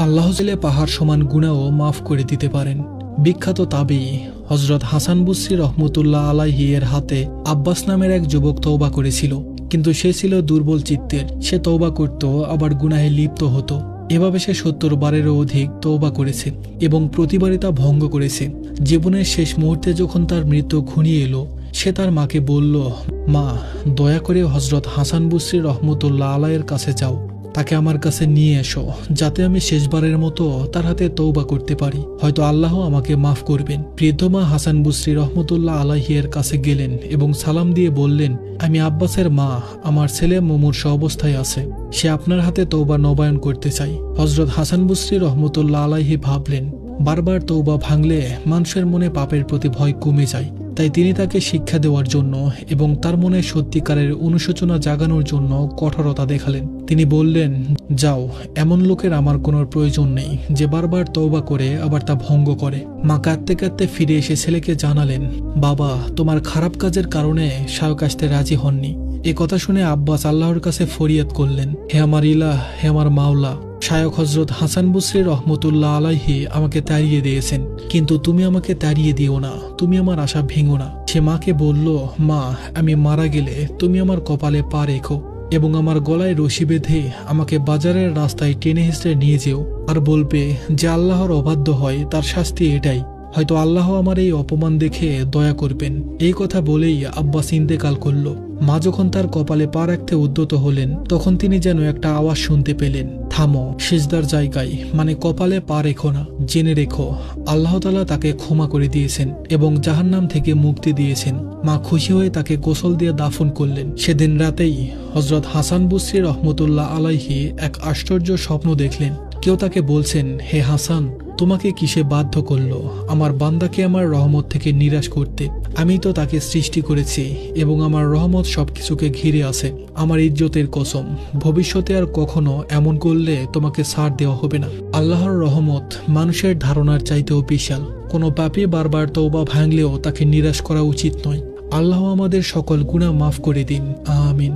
আল্লাহ চাইলে পাহাড় সমান গুনাহও মাফ করে দিতে পারেন। বিখ্যাত তাবেঈ হযরত হাসান বসরি রহমতুল্লাহ আলাইহি এর হাতে আব্বাস নামের এক যুবক তওবা করেছিল, কিন্তু সে ছিল দুর্বল চিত্তের। সে তওবা করত, আবার গুনাহে লিপ্ত হতো। এভাবে সে ৭০ বারেরও অধিক তওবা করেছে এবং প্রতিবারই তা ভঙ্গ করেছে। জীবনের শেষ মুহূর্তে যখন তার মৃত্যু ঘনিয়ে এলো, সে তার মাকে বলল, মা, দয়া করে হযরত হাসান বসরি রহমতুল্লাহ আলাইহির কাছে যাও, তাকে আমার কাছে নিয়ে এসো, যাতে আমি শেষবারের মতো তার হাতে তওবা করতে পারি। হয়তো আল্লাহ আমাকে মাফ করবেন। বৃদ্ধ মা হাসান বসরি রহমতুল্লাহ আলাইহি এর কাছে গেলেন এবং সালাম দিয়ে বললেন, আমি আব্বাসের মা, আমার ছেলে মুমূর্ষ অবস্থায় আছে, সে আপনার হাতে তওবা নবায়ন করতে চাই। হযরত হাসান বসরি রহমতুল্লাহ আলাইহি ভাবলেন, বারবার তওবা ভাঙলে মানুষের মনে পাপের প্রতি ভয় কমে যায়। তাই তিনি তাকে শিক্ষা দেওয়ার জন্য এবং তার মনে সত্যিকারের অনুশোচনা জাগানোর জন্য কঠোরতা দেখালেন। তিনি বললেন, যাও, এমন লোকের আমার কোনো প্রয়োজন নেই যে বারবার তওবা করে আবার তা ভঙ্গ করে। মা কাঁদতে কাঁদতে ফিরে এসে ছেলেকে জানালেন, বাবা, তোমার খারাপ কাজের কারণে শায়খ আসতে রাজি হননি। এ কথা শুনে আব্বাস আল্লাহর কাছে ফরিয়াদ করলেন, হে আমার ইলাহ, হে আমার মাওলা, শায়খ হযরত হাসান বসরি রহমতুল্লাহ আলাইহি আমাকে তাড়িয়ে দিয়েছেন, কিন্তু তুমি আমাকে তাড়িয়ে দিও না, তুমি আমার আশা ভেঙো না। সে মাকে বলল, মা, আমি মারা গেলে তুমি আমার কপালে পা রেখো এবং আমার গলায় রশি বেঁধে আমাকে বাজারের রাস্তায় টেনে হেঁচড়ে নিয়ে যেও, আর বলবে যে আল্লাহর অবাধ্য হয় তার শাস্তি এটাই। হয়তো আল্লাহ আমার এই অপমান দেখে দয়া করবেন। এই কথা বলেই আব্বাস ইন্তেকাল করল। মা যখন তার কপালে পা রাখতে উদ্যত হলেন, তখন তিনি যেন একটা আওয়াজ শুনতে পেলেন, থামো, সিজদার জায়গায়, মানে কপালে পা রেখো না। জেনে রেখো, আল্লাহ তাআলা তাকে ক্ষমা করে দিয়েছেন এবং জাহান্নাম থেকে মুক্তি দিয়েছেন। মা খুশি হয়ে তাকে গোসল দিয়ে দাফন করলেন। সেদিন রাতেই হযরত হাসান বসরি রহমতুল্লাহ আলাইহি এক আশ্চর্য স্বপ্ন দেখলেন। কেউ তাকে বলছেন, হে হাসান, তোমাকে কিসে বাধ্য করলো আমার বান্দাকে আমার রহমত থেকে নিরাশ করতে? আমি তো তাকে সৃষ্টি করেছি এবং আমার রহমত সবকিছুকে ঘিরে আছে। আমার ইজ্জতের কসম, ভবিষ্যতে আর কখনো এমন করলে তোমাকে ছাড় দেওয়া হবে না। আল্লাহর রহমত মানুষের ধারণার চাইতেও বিশাল। কোনো পাপী বারবার তওবা ভাঙলেও তাকে নিরাশ করা উচিত নয়। আল্লাহ আমাদের সকল গুনাহ মাফ করে দিন, আমিন।